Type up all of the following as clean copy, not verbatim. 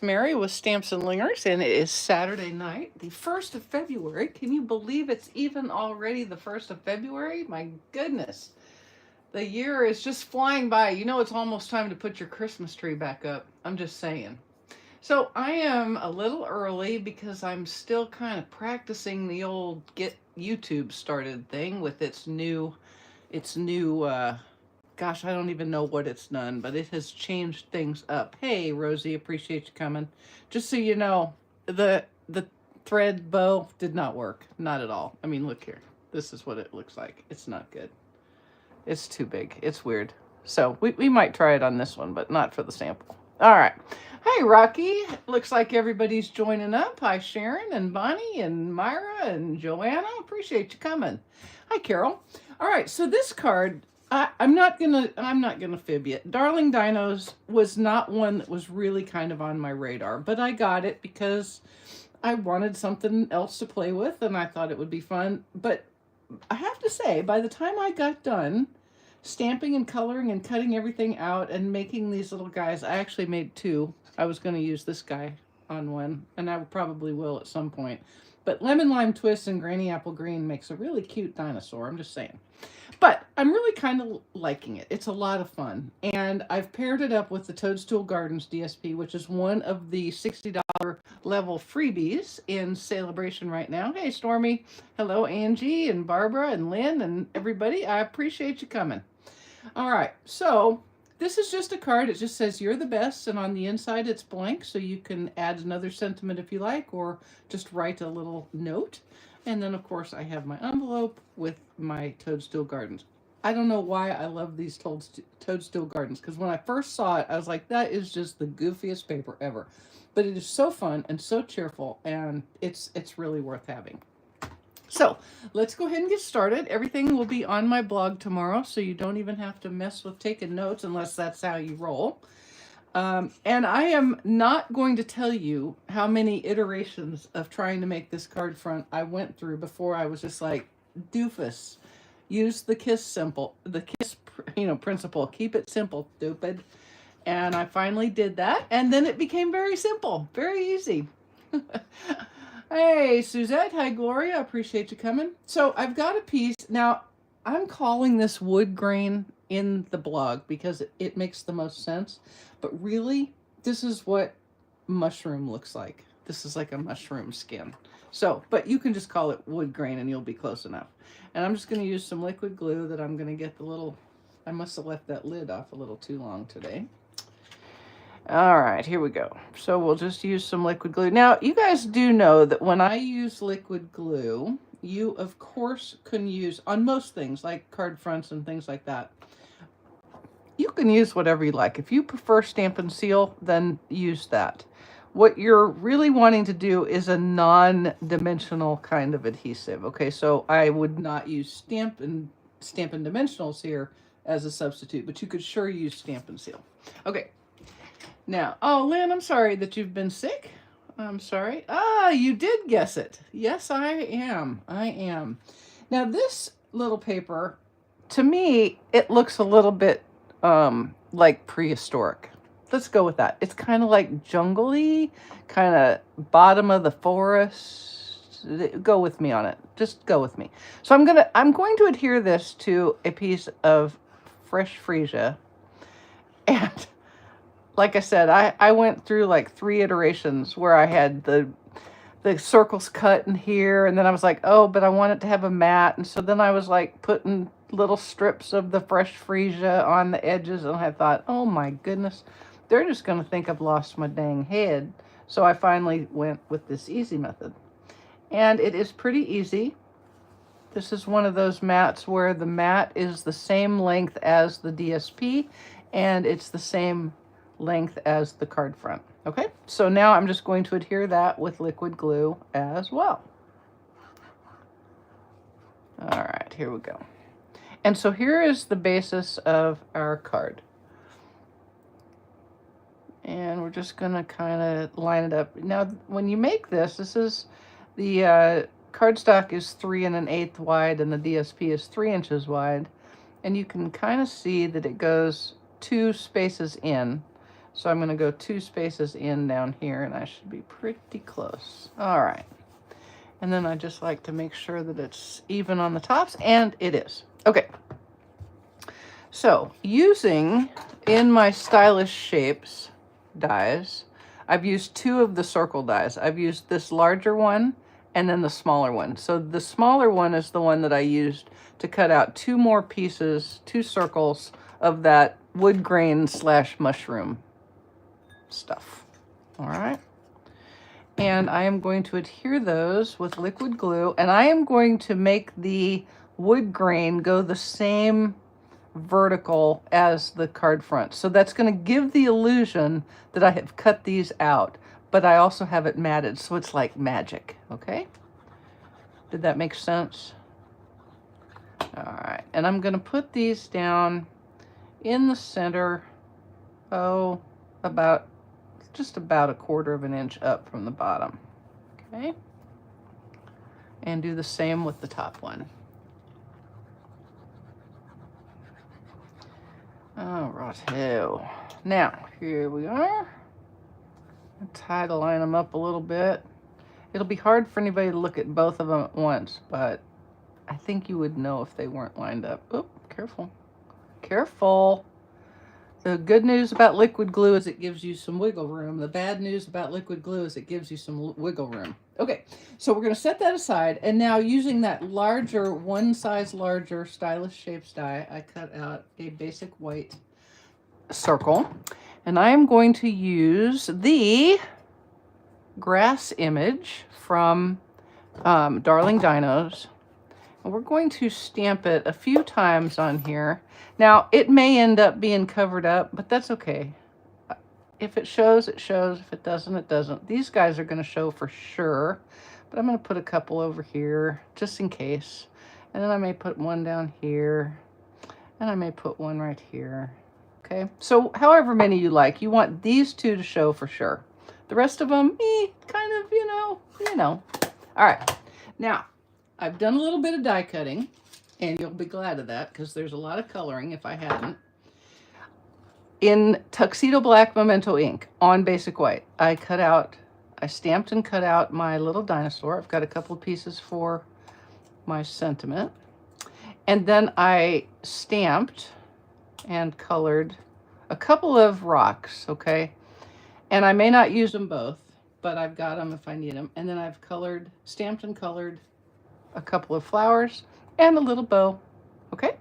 Mary with Stamps-N-Lingers, and it is Saturday night, the 1st of February. Can you believe it's even already the 1st of February? My goodness. The year is just flying by. You know, it's almost time to put your Christmas tree back up. I'm just saying. So I am a little early because I'm still kind of practicing the old get YouTube started thing with its new gosh, I don't even know what it's done, but it has changed things up. Hey, Rosie, appreciate you coming. Just so you know, the thread bow did not work. Not at all. I mean, look here. This is what it looks like. It's not good. It's too big. It's weird. So we might try it on this one, but not for the sample. All right. Hey, Rocky. Looks like everybody's joining up. Hi, Sharon and Bonnie and Myra and Joanna. Appreciate you coming. Hi, Carol. All right. So this card, I'm not gonna fib you. Darling Dinos was not one that was really kind of on my radar, but I got it because I wanted something else to play with, and I thought it would be fun. But I have to say, by the time I got done stamping and coloring and cutting everything out and making these little guys, I actually made two. I was going to use this guy on one, and I probably will at some point. But Lemon Lime Twist and Granny Apple Green makes a really cute dinosaur, I'm just saying. But I'm really kind of liking it. It's a lot of fun. And I've paired it up with the Toadstool Gardens DSP, which is one of the $60 level freebies in Sale-A-Bration right now. Hey, Stormy. Hello, Angie and Barbara and Lynn and everybody. I appreciate you coming. All right. So this is just a card. It just says you're the best. And on the inside, it's blank. So you can add another sentiment if you like, or just write a little note. And then, of course, I have my envelope with my Toadstool Gardens. I don't know why I love these Toadstool Gardens, because when I first saw it, I was like, that is just the goofiest paper ever. But it is so fun and so cheerful, and it's really worth having. So let's go ahead and get started. Everything will be on my blog tomorrow, so you don't even have to mess with taking notes unless that's how you roll. And I am not going to tell you how many iterations of trying to make this card front I went through before I was just like, doofus, use the KISS principle. Keep it simple, stupid. And I finally did that, and then it became very simple, very easy. Hey, Suzette. Hi, Gloria. Appreciate you coming. So I've got a piece. Now, I'm calling this wood grain in the blog because it makes the most sense. But really, this is what mushroom looks like. This is like a mushroom skin. So, but you can just call it wood grain and you'll be close enough. And I'm just going to use some liquid glue that I'm going to get the little, I must have left that lid off a little too long today. All right, here we go. So we'll just use some liquid glue. Now, you guys do know that when I use liquid glue, you, of course, can use, on most things, like card fronts and things like that, you can use whatever you like. If you prefer Stampin' Seal, then use that. What you're really wanting to do is a non-dimensional kind of adhesive. Okay, so I would not use Stampin' Dimensionals here as a substitute, but you could sure use Stampin' Seal. Okay. Now, oh, Lynn, I'm sorry that you've been sick. I'm sorry. Ah, you did guess it. Yes, I am. I am. Now, this little paper, to me, it looks a little bit like prehistoric. Let's go with that. It's kind of like jungle-y, kind of bottom of the forest. Go with me on it. Just go with me. So I'm going to adhere this to a piece of fresh freesia, and like I said, I went through like 3 iterations where I had the circles cut in here, and then I was like, oh, but I want it to have a mat, and so then I was like putting little strips of the fresh freesia on the edges, and I thought, oh my goodness, they're just going to think I've lost my dang head. So I finally went with this easy method, and it is pretty easy. This is one of those mats where the mat is the same length as the DSP, and it's the same length as the card front. Okay, so now I'm just going to adhere that with liquid glue as well. All right, here we go. And so here is the basis of our card. And we're just going to kind of line it up. Now, when you make this, this is the cardstock is 3 1/8 wide, and the DSP is 3 inches wide. And you can kind of see that it goes 2 spaces in. So I'm going to go 2 spaces in down here, and I should be pretty close. All right. And then I just like to make sure that it's even on the tops, and it is. Okay. So using, in my stylish shapes dies, I've used 2 of the circle dies. I've used this larger one and then the smaller one. So the smaller one is the one that I used to cut out 2 more pieces, 2 circles of that wood grain / mushroom stuff. All right. And I am going to adhere those with liquid glue, and I am going to make the wood grain go the same vertical as the card front. So that's going to give the illusion that I have cut these out, but I also have it matted, so it's like magic. Okay? Did that make sense? All right. And I'm going to put these down in the center, just about 1/4 of an inch up from the bottom. Okay? And do the same with the top one. All righto. Now, here we are. I'll try to line them up a little bit. It'll be hard for anybody to look at both of them at once, but I think you would know if they weren't lined up. Oop, careful. Careful. The good news about liquid glue is it gives you some wiggle room. The bad news about liquid glue is it gives you some wiggle room. Okay, so we're going to set that aside. And now using that larger, 1 size larger stylish shapes die, I cut out a basic white circle. And I am going to use the grass image from Darling Dinos. And we're going to stamp it a few times on here. Now, it may end up being covered up, but that's okay. If it shows, it shows. If it doesn't, it doesn't. These guys are going to show for sure, but I'm going to put a couple over here just in case. And then I may put one down here, and I may put one right here. Okay, so however many you like, you want these 2 to show for sure. The rest of them, kind of, you know. All right, now I've done a little bit of die cutting, and you'll be glad of that because there's a lot of coloring if I hadn't. In Tuxedo Black Memento ink on basic white, I stamped and cut out my little dinosaur. I've got a couple of pieces for my sentiment. And then I stamped and colored a couple of rocks, okay? And I may not use them both, but I've got them if I need them. And then I've stamped and colored a couple of flowers and a little bow. Okay,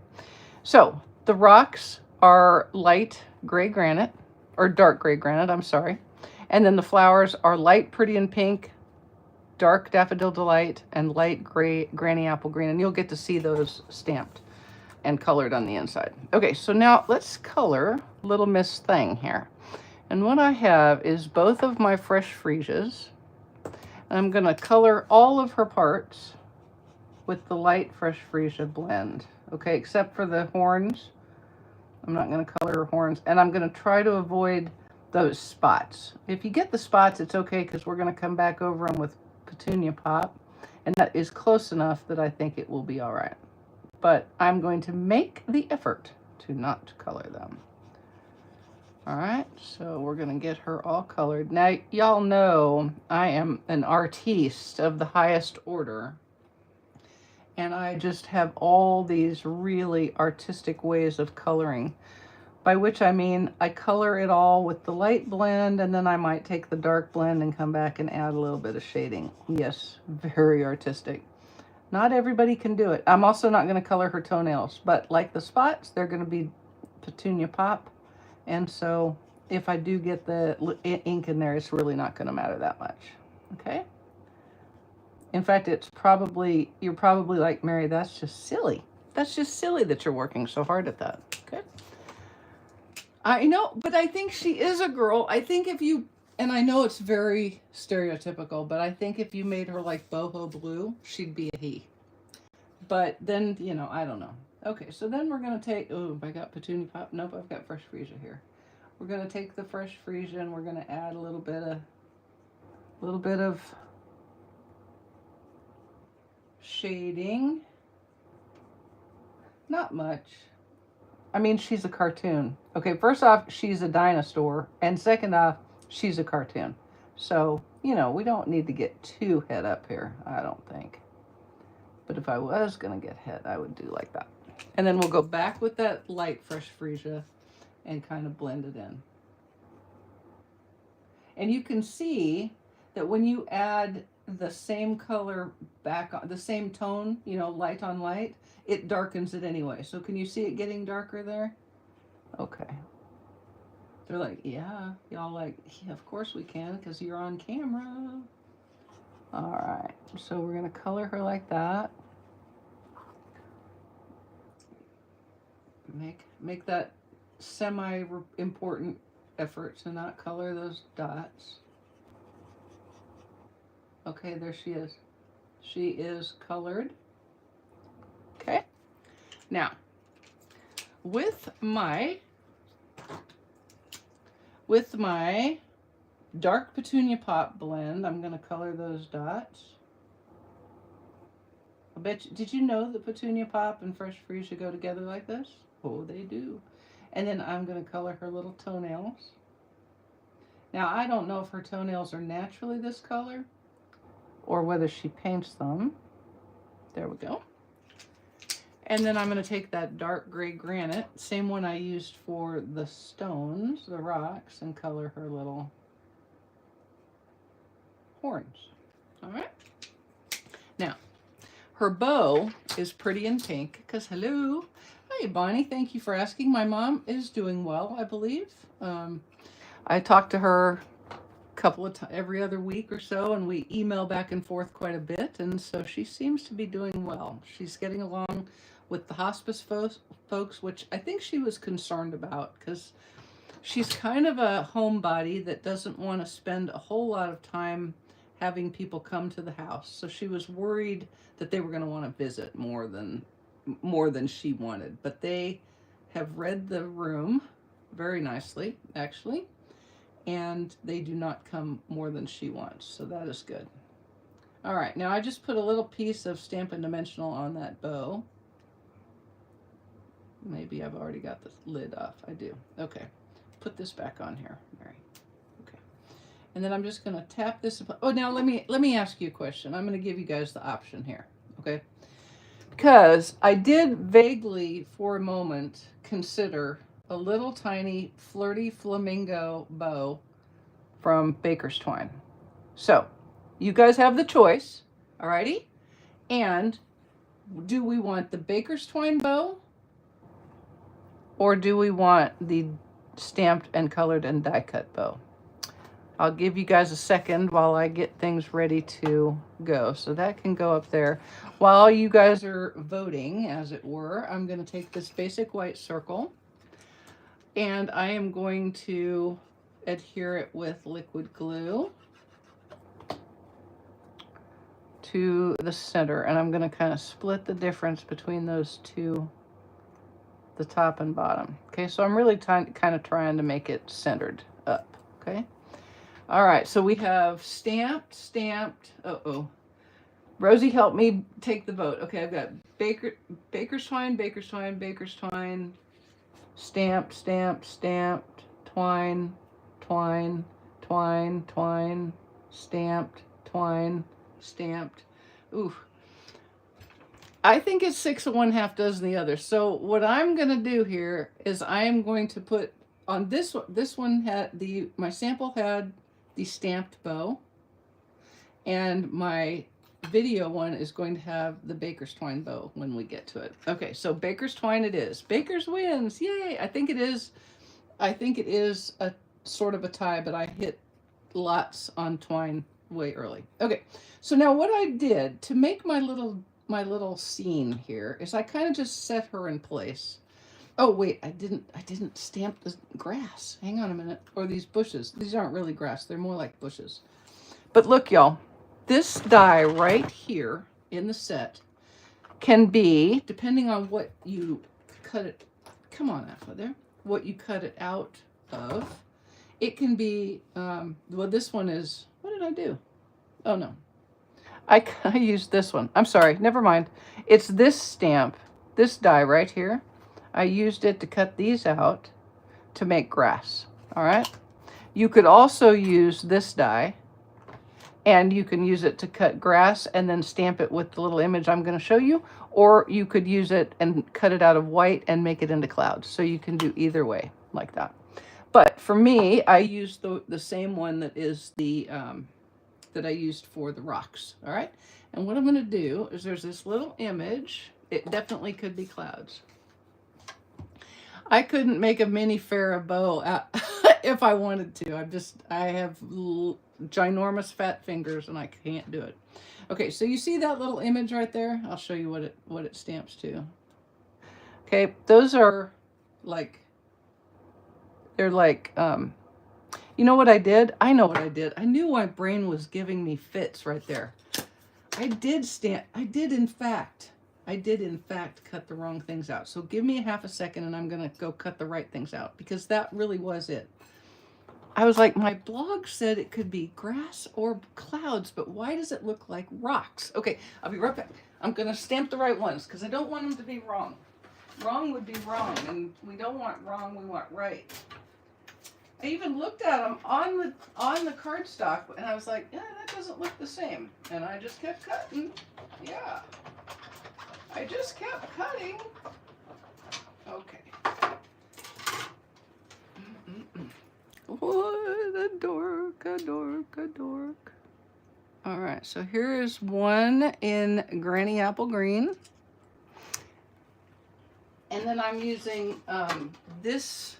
so the rocks are light gray granite, or dark gray granite, I'm sorry. And then the flowers are light pretty and pink, dark daffodil delight, and light gray granny apple green. And you'll get to see those stamped and colored on the inside. Okay, so now let's color Little Miss Thing here. And what I have is both of my fresh freesias. I'm going to color all of her parts with the light fresh freesia blend. Okay, except for the horns. I'm not going to color her horns, and I'm going to try to avoid those spots. If you get the spots, it's okay because we're going to come back over them with Petunia Pop, and that is close enough that I think it will be all right. But I'm going to make the effort to not color them. All right, so we're going to get her all colored. Now, y'all know I am an artiste of the highest order. And I just have all these really artistic ways of coloring, by which I mean I color it all with the light blend, and then I might take the dark blend and come back and add a little bit of shading. Yes, very artistic. Not everybody can do it. I'm also not going to color her toenails, but like the spots, they're going to be Petunia Pop. And so if I do get the ink in there, it's really not going to matter that much. Okay? In fact, you're probably like, Mary, that's just silly. That's just silly that you're working so hard at that. Okay. I know, but I think she is a girl. I think if you, and I know it's very stereotypical, but I think if you made her like boho blue, she'd be a he. But then, I don't know. Okay, so then we're going to take, oh, I got Petunia Pop. Nope, I've got fresh freesia here. We're going to take the fresh freesia and we're going to add a little bit of shading. Not much. I mean, she's a cartoon. Okay, first off, she's a dinosaur. And second off, she's a cartoon. So, you know, we don't need to get too head up here, I don't think. But if I was going to get head, I would do like that. And then we'll go back with that light fresh freesia and kind of blend it in. And you can see that when you add the same color back on, the same tone, you know, light on light, it darkens it anyway. So can you see it getting darker there? Okay. They're like, yeah. Y'all like, yeah, of course we can because you're on camera. All right. So we're going to color her like that. Make that semi-important effort to not color those dots. Okay, there she is. She is colored. Okay. Now, with my dark petunia pop blend, I'm going to color those dots. I bet you, did you know that petunia pop and fresh freesia go together like this? Oh, they do. And then I'm going to color her little toenails. Now, I don't know if her toenails are naturally this color or whether she paints them. There we go. And then I'm going to take that dark gray granite, same one I used for the stones, the rocks, and color her little horns. All right. Now, her bow is pretty in pink because, hello. Hey, Bonnie, thank you for asking. My mom is doing well, I believe. I talk to her a couple of times, every other week or so, and we email back and forth quite a bit, and so she seems to be doing well. She's getting along with the hospice folks, which I think she was concerned about because she's kind of a homebody that doesn't want to spend a whole lot of time having people come to the house. So she was worried that they were going to want to visit more than she wanted. But they have read the room very nicely, actually, and they do not come more than she wants. So that is good. All right, now I just put a little piece of Stampin' Dimensional on that bow. Maybe I've already got the lid off. I do. Okay. Put this back on here, Mary. Okay. And then I'm just going to tap this. Oh, now let me ask you a question. I'm going to give you guys the option here. Okay. Because I did vaguely, for a moment, consider a little tiny flirty flamingo bow from Baker's Twine. So, you guys have the choice. Alrighty? And do we want the Baker's Twine bow? Or do we want the stamped and colored and die cut bow? I'll give you guys a second while I get things ready to go. So that can go up there. While you guys are voting, as it were, I'm going to take this basic white circle and I am going to adhere it with liquid glue to the center. And I'm going to kind of split the difference between those two, the top and bottom. Okay, so I'm really kind of trying to make it centered up. Okay. All right, so we have stamped. Uh-oh. Rosie helped me take the vote. Okay, I've got Baker's Twine, stamped, twine, stamped, stamped. Ooh. I think it's 6 of one, half dozen the other. So what I'm going to do here is I am going to put on this one had my sample had the stamped bow, and my video one is going to have the Baker's Twine bow when we get to it. Okay, so Baker's Twine it is. Baker's wins. Yay. I think it is a sort of a tie, but I hit lots on twine way early. Okay. So now what I did to make my little scene here is I kind of just set her in place. Oh wait, I didn't stamp the grass. Hang on a minute. Or these bushes. These aren't really grass. They're more like bushes. But look, y'all. This die right here in the set can be, depending on what you cut it, come on out there, what you cut it out of. It can be, well, this one is, what did I do? Oh no. I used this one. I'm sorry. Never mind. It's this stamp, this die right here. I used it to cut these out to make grass. All right. You could also use this die, and you can use it to cut grass and then stamp it with the little image I'm going to show you, or you could use it and cut it out of white and make it into clouds. So you can do either way like that. But for me, I used the same one that is the that I used for the rocks. All right. And what I'm going to do is there's this little image. It definitely could be clouds. I couldn't make a mini Farrah bow out if I wanted to. I have ginormous fat fingers and I can't do it. Okay, so you see that little image right there? I'll show you what it stamps to. Okay, those are like, they're like, you know what I did? I know what I did. I knew my brain was giving me fits right there. I did in fact cut the wrong things out. So give me a half a second and I'm going to go cut the right things out, because that really was it. I was like, my blog said it could be grass or clouds, but why does it look like rocks? Okay, I'll be right back. I'm going to stamp the right ones because I don't want them to be wrong. Wrong would be wrong, and we don't want wrong, we want right. I even looked at them on the cardstock, and I was like, yeah, that doesn't look the same. And I just kept cutting. Yeah. I just kept cutting. Okay. What a dork, a dork, a dork. All right, so here is one in Granny Apple Green. And then I'm using this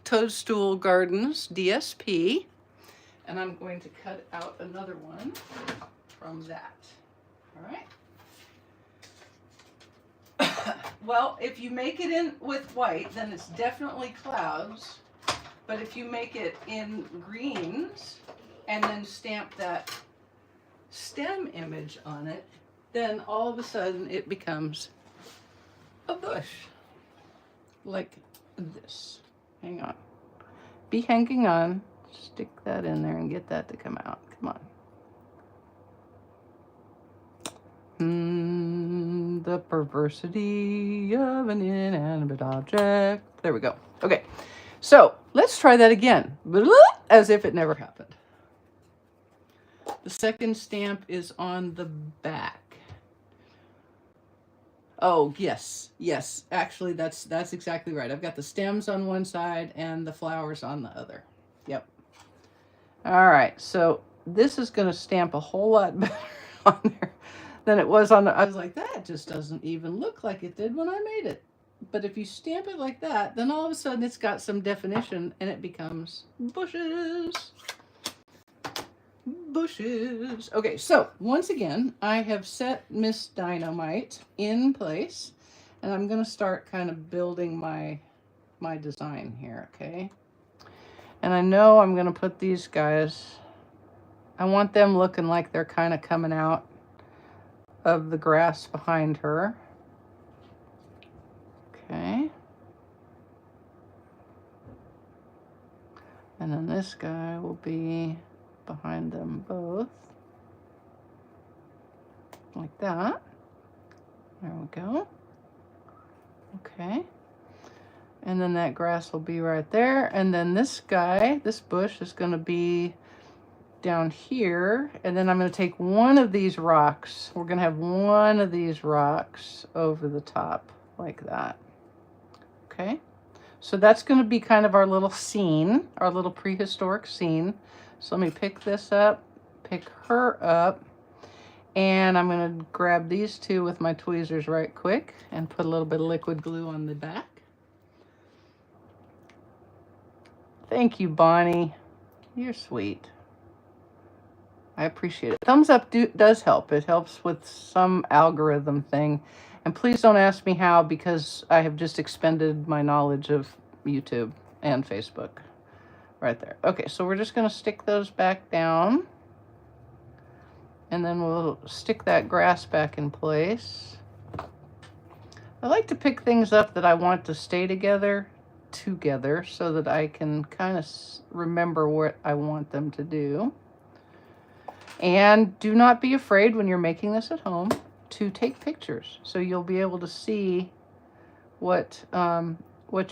Toadstool Gardens DSP. And I'm going to cut out another one from that. All right. Well, if you make it in with white, then it's definitely clouds. But if you make it in greens and then stamp that stem image on it, then all of a sudden it becomes a bush. Like this. Hang on. Be hanging on. Stick that in there and get that to come out. Come on. The perversity of an inanimate object. There we go. Okay, so let's try that again, as if it never happened. The second stamp is on the back. Oh, yes, yes. Actually, that's exactly right. I've got the stems on one side and the flowers on the other. Yep. All right, so this is going to stamp a whole lot better on there than it was on the, I was like, that just doesn't even look like it did when I made it. But if you stamp it like that, then all of a sudden it's got some definition and it becomes bushes. Bushes. Okay, so once again, I have set Miss Dynamite in place, and I'm going to start kind of building my design here, okay? And I know I'm going to put these guys, I want them looking like they're kind of coming out of the grass behind her. Okay. And then this guy will be behind them both. Like that. There we go. Okay. And then that grass will be right there. And then this guy, this bush is going to be down here. And then I'm going to take one of these rocks. We're going to have one of these rocks over the top like that. Okay. So that's going to be kind of our little scene, our little prehistoric scene. So let me pick this up, pick her up, and I'm going to grab these two with my tweezers right quick and put a little bit of liquid glue on the back. Thank you, Bonnie. You're sweet. I appreciate it. Thumbs up does help. It helps with some algorithm thing. And please don't ask me how, because I have just expended my knowledge of YouTube and Facebook. Right there. Okay, so we're just going to stick those back down. And then we'll stick that grass back in place. I like to pick things up that I want to stay together so that I can kind of remember what I want them to do. And do not be afraid when you're making this at home to take pictures, so you'll be able to see what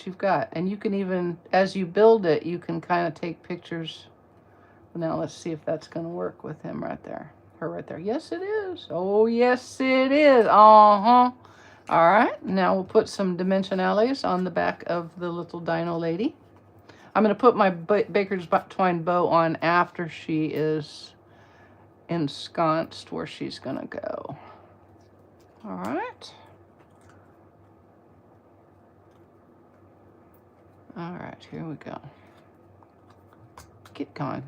you've got. And you can even, as you build it, you can kind of take pictures. Now let's see if that's going to work with him right there. Her right there. Yes, it is. Oh, yes, it is. Uh-huh. All right. Now we'll put some dimensionales on the back of the little dino lady. I'm going to put my baker's twine bow on after she is ensconced where she's going to go. All right. All right, here we go. Get going.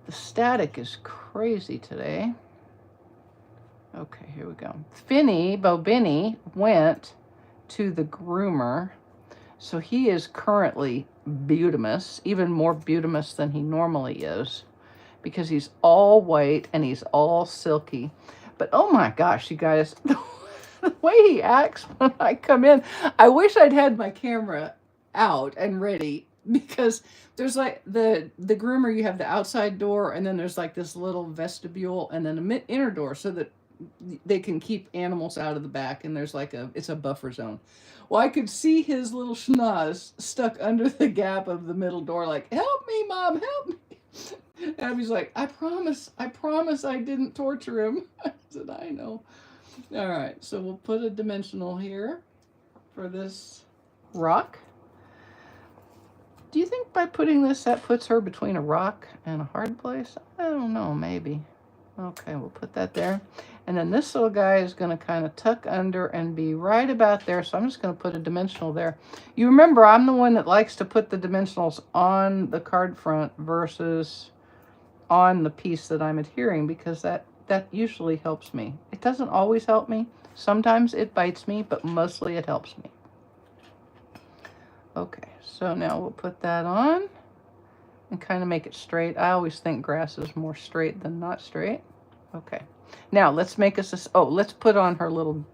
The static is crazy today. Okay, here we go. Benny went to the groomer. So he is currently beautimous, even more beautimous than he normally is, because he's all white and he's all silky. But oh my gosh, you guys, the way he acts when I come in, I wish I'd had my camera out and ready, because there's like the groomer, you have the outside door, and then there's like this little vestibule and then an inner door so that they can keep animals out of the back, and there's like it's a buffer zone. Well, I could see his little schnoz stuck under the gap of the middle door, like, help me, Mom, help me. And Abby's like, I promise I didn't torture him. I said, I know. All right, so we'll put a dimensional here for this rock. Do you think by putting this, that puts her between a rock and a hard place? I don't know, maybe. Okay, we'll put that there. And then this little guy is going to kind of tuck under and be right about there. So I'm just going to put a dimensional there. You remember, I'm the one that likes to put the dimensionals on the card front versus on the piece that I'm adhering, because that usually helps me. It doesn't always help me. Sometimes it bites me, but mostly it helps me. Okay, so now we'll put that on and kind of make it straight. I always think grass is more straight than not straight. Okay, now let's make us this. Oh, let's put on her little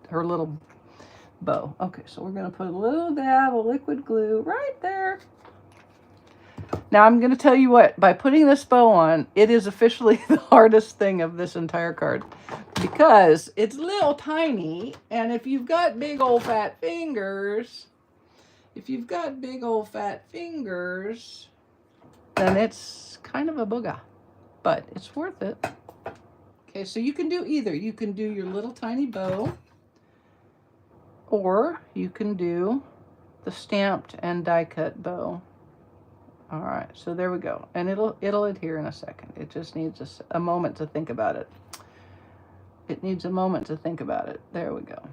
bow. Okay, so we're gonna put a little dab of liquid glue right there. Now I'm gonna tell you what, by putting this bow on, it is officially the hardest thing of this entire card, because it's little tiny, and if you've got big old fat fingers, then it's kind of a booga, but it's worth it. Okay, so you can do either. You can do your little tiny bow, or you can do the stamped and die cut bow. All right, so there we go. And it'll adhere in a second. It just needs a moment to think about it. It needs a moment to think about it. There we go.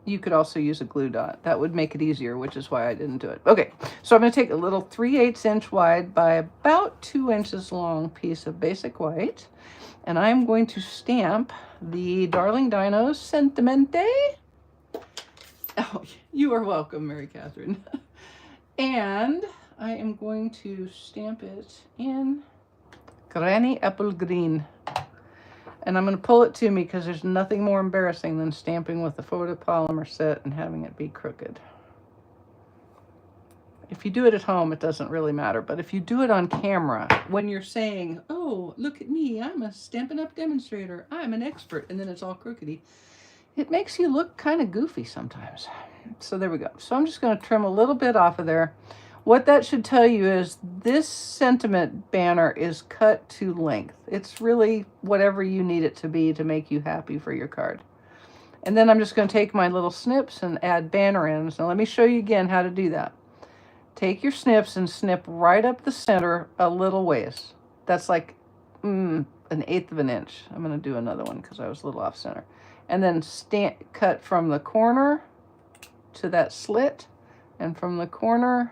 You could also use a glue dot. That would make it easier, which is why I didn't do it. Okay, so I'm going to take a little 3/8 inch wide by about 2 inches long piece of basic white, and I'm going to stamp the Darling Dinos Sentimente. Oh, you are welcome, Mary Catherine. And I am going to stamp it in Granny Apple Green. And I'm going to pull it to me, because there's nothing more embarrassing than stamping with a photopolymer set and having it be crooked. If you do it at home, it doesn't really matter. But if you do it on camera, when you're saying, oh, look at me, I'm a Stampin' Up! Demonstrator, I'm an expert, and then it's all crookedy, it makes you look kind of goofy sometimes. So there we go. So I'm just going to trim a little bit off of there. What that should tell you is this sentiment banner is cut to length. It's really whatever you need it to be to make you happy for your card. And then I'm just going to take my little snips and add banner ends. Now let me show you again how to do that. Take your snips and snip right up the center a little ways. That's like an 1/8 of an inch. I'm going to do another one because I was a little off center. And then cut from the corner to that slit, and from the corner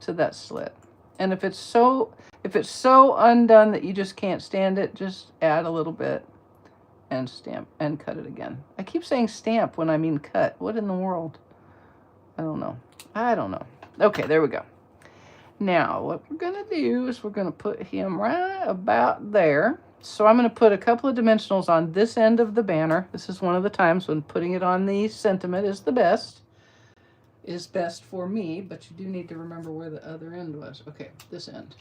to that slit. And if it's so undone that you just can't stand it, just add a little bit and stamp and cut it again. I keep saying stamp when I mean cut. What in the world? I don't know. Okay, there we go. Now what we're gonna do is we're gonna put him right about there. So I'm going to put a couple of dimensionals on this end of the banner. This is one of the times when putting it on the sentiment is the best. Is best for me, but you do need to remember where the other end was. Okay, this end.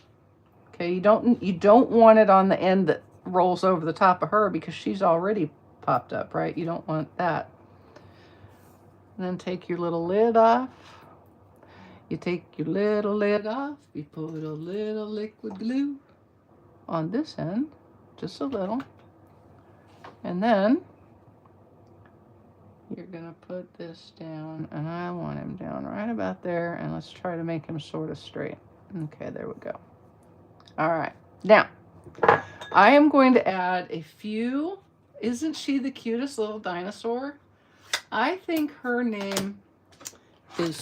Okay, you don't want it on the end that rolls over the top of her, because she's already popped up, right? You don't want that. And then take your little lid off. You take your little lid off. You put a little liquid glue on this end, just a little. And then you're gonna put this down, and I want him down right about there, and let's try to make him sort of straight. Okay, there we go. All right, now I am going to add a few. Isn't she the cutest little dinosaur? I think her name is,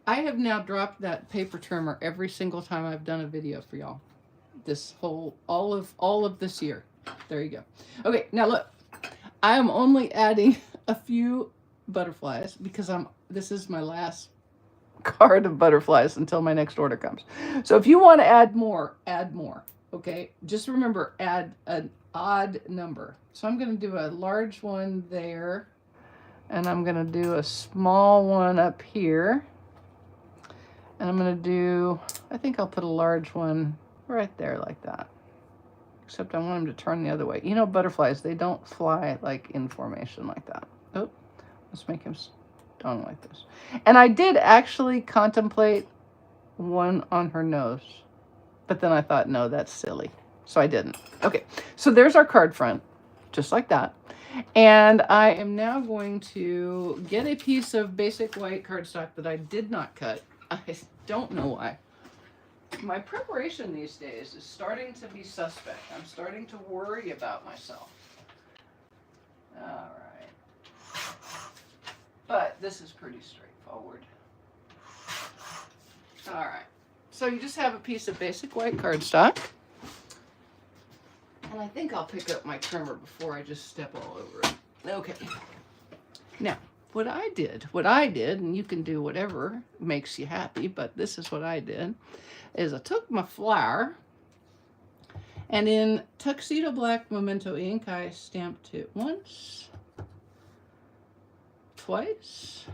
I have now dropped that paper trimmer every single time I've done a video for y'all. This whole, all of this year. There you go. Okay, now look, I am only adding a few butterflies because this is my last card of butterflies until my next order comes. So if you want to add more, okay? Just remember, add an odd number. So I'm going to do a large one there, and I'm going to do a small one up here, and I'm going to do, I think I'll put a large one right there like that. Except I want them to turn the other way. You know, butterflies, they don't fly like in formation like that. Oh, let's make him stung like this. And I did actually contemplate one on her nose, but then I thought, no, that's silly. So I didn't. Okay, so there's our card front, just like that. And I am now going to get a piece of basic white cardstock that I did not cut. I don't know why. My preparation these days is starting to be suspect. I'm starting to worry about myself. All right. But this is pretty straightforward. All right. So you just have a piece of basic white cardstock. And I think I'll pick up my trimmer before I just step all over it. Okay. Now, what I did, and you can do whatever makes you happy, but this is what I did, is I took my flower, and in Tuxedo Black Memento ink, I stamped it once, twice,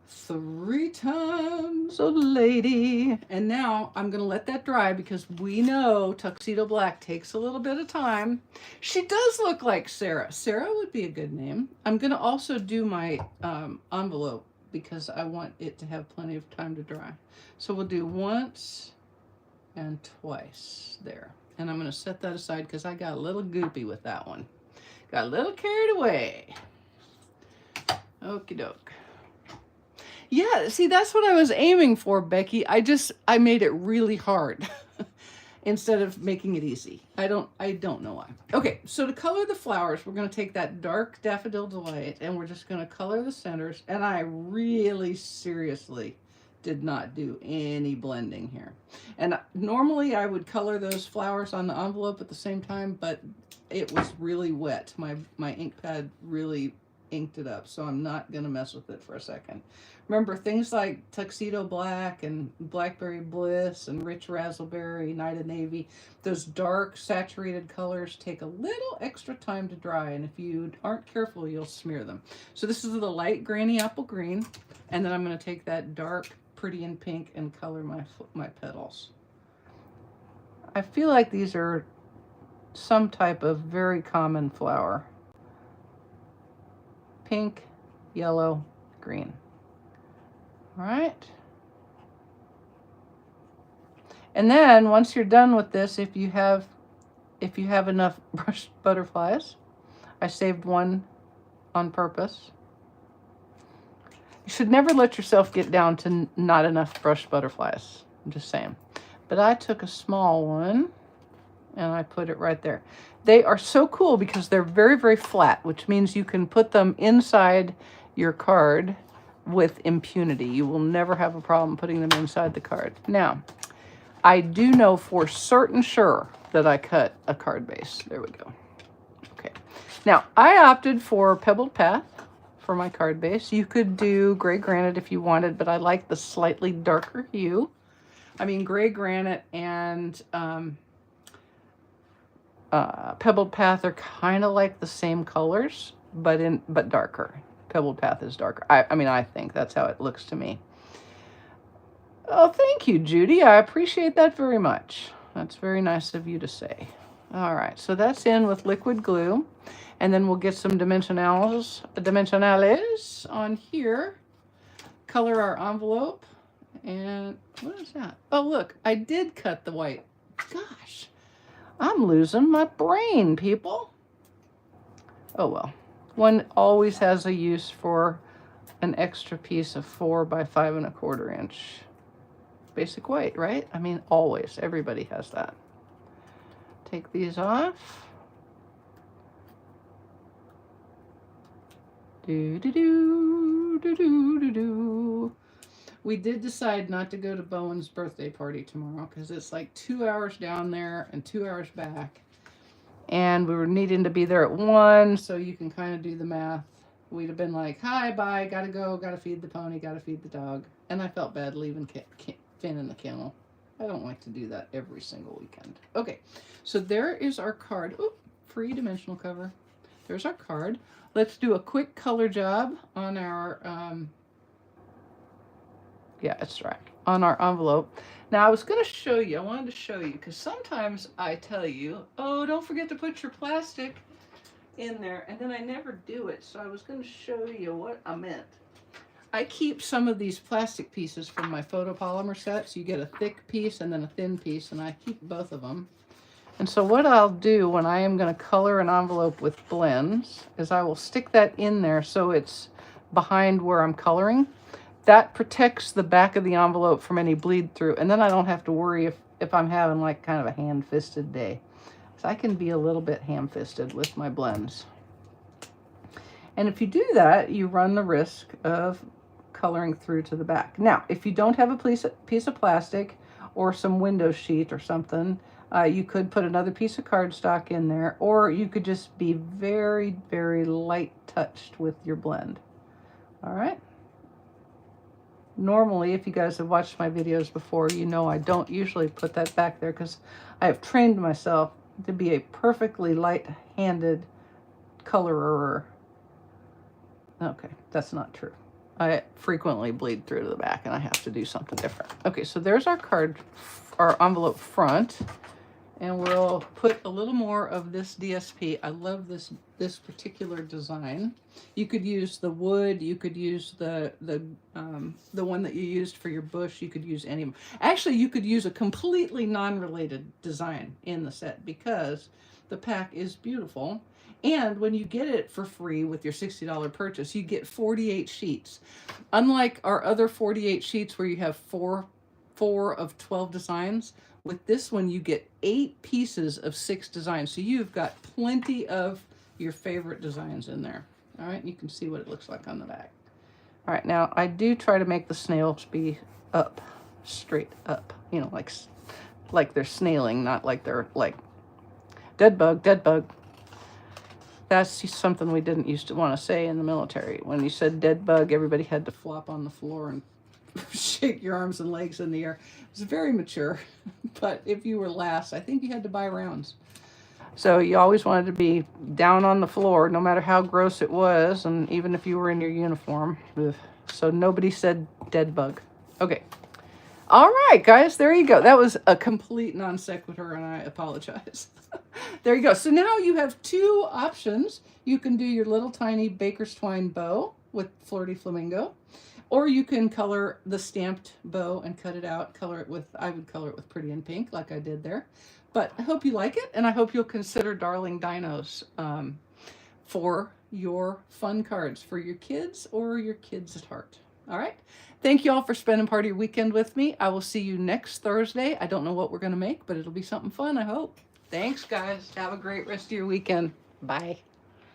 3 times a lady. And now I'm going to let that dry because we know Tuxedo Black takes a little bit of time. She does look like Sarah. Sarah would be a good name. I'm going to also do my envelope because I want it to have plenty of time to dry. So we'll do once and twice there. And I'm going to set that aside because I got a little goopy with that one. Got a little carried away. Okie doke. Yeah, see, that's what I was aiming for, Becky. I made it really hard instead of making it easy. I don't know why. Okay, so to color the flowers, we're going to take that dark Daffodil Delight and we're just going to color the centers. And I really seriously did not do any blending here. And normally I would color those flowers on the envelope at the same time, but it was really wet. My ink pad really inked it up, so I'm not going to mess with it for a second. Remember, things like Tuxedo Black and Blackberry Bliss and Rich Razzleberry, Night of Navy, those dark saturated colors take a little extra time to dry, and if you aren't careful, you'll smear them. So this is the light Granny Apple Green, and then I'm going to take that dark Pretty in Pink and color my petals. I feel like these are some type of very common flower. Pink, yellow, green. All right. And then once you're done with this, if you have enough brushed butterflies, I saved one on purpose. You should never let yourself get down to not enough brushed butterflies. I'm just saying. But I took a small one and I put it right there. They are so cool because they're very, very flat, which means you can put them inside your card with impunity. You will never have a problem putting them inside the card. Now, I do know for certain sure that I cut a card base. There we go. Okay. Now, I opted for Pebbled Path for my card base. You could do Gray Granite if you wanted, but I like the slightly darker hue. I mean, Gray Granite and Pebbled Path are kind of like the same colors, but darker. Pebbled Path is darker. I mean, I think that's how it looks to me. Oh, thank you, Judy. I appreciate that very much. That's very nice of you to say. All right, so that's in with liquid glue. And then we'll get some dimensionals on here. Color our envelope. And what is that? Oh, look, I did cut the white. Gosh, I'm losing my brain, people. Oh, well. One always has a use for an extra piece of 4 by 5 1/4 inch basic white, right? I mean, always. Everybody has that. Take these off. Do do do do do do do. We did decide not to go to Bowen's birthday party tomorrow because it's like 2 hours down there and 2 hours back, and we were needing to be there at 1, so you can kind of do the math. We'd have been like, hi, bye, gotta go, gotta feed the pony, gotta feed the dog, and I felt bad leaving Finn in the kennel. I don't like to do that every single weekend. Okay, so there is our card. Ooh, free dimensional cover. There's our card. Let's do a quick color job on our, yeah, it's right, on our envelope. Now, I was going to show you, I wanted to show you, because sometimes I tell you, oh, don't forget to put your plastic in there, and then I never do it, so I was going to show you what I meant. I keep some of these plastic pieces from my photopolymer sets. You get a thick piece and then a thin piece, and I keep both of them. And so what I'll do when I am going to color an envelope with blends is I will stick that in there so it's behind where I'm coloring. That protects the back of the envelope from any bleed through, and then I don't have to worry if I'm having like kind of a hand-fisted day. So I can be a little bit ham-fisted with my blends. And if you do that, you run the risk of coloring through to the back. Now, if you don't have a piece of plastic or some window sheet or something, you could put another piece of cardstock in there, or you could just be very, very light touched with your blend. All right. Normally, if you guys have watched my videos before, you know I don't usually put that back there because I have trained myself to be a perfectly light-handed colorer. Okay, that's not true. I frequently bleed through to the back and I have to do something different. Okay, so there's our card, our envelope front, and we'll put a little more of this DSP. I love this particular design. You could use the wood, you could use the one that you used for your bush, you could use any of them. Actually, you could use a completely non-related design in the set because the pack is beautiful. And when you get it for free with your $60 purchase, you get 48 sheets. Unlike our other 48 sheets where you have four of 12 designs, with this one you get 8 pieces of 6 designs. So you've got plenty of your favorite designs in there. All right, you can see what it looks like on the back. All right, now I do try to make the snails be up, straight up, you know, like they're snailing, not like they're like dead bug, dead bug. That's something we didn't used to want to say in the military. When you said dead bug, everybody had to flop on the floor and shake your arms and legs in the air. It was very mature, but if you were last, I think you had to buy rounds. So you always wanted to be down on the floor, no matter how gross it was, and even if you were in your uniform. Ugh. So nobody said dead bug. Okay. All right, guys, there you go. That was a complete non sequitur, and I apologize. There you go. So now you have 2 options. You can do your little tiny baker's twine bow with Flirty Flamingo, or you can color the stamped bow and cut it out. I would color it with Pretty in Pink like I did there. But I hope you like it, and I hope you'll consider Darling Dinos for your fun cards for your kids or your kids at heart. All right. Thank you all for spending part of your weekend with me. I will see you next Thursday. I don't know what we're going to make, but it'll be something fun, I hope. Thanks, guys. Have a great rest of your weekend. Bye.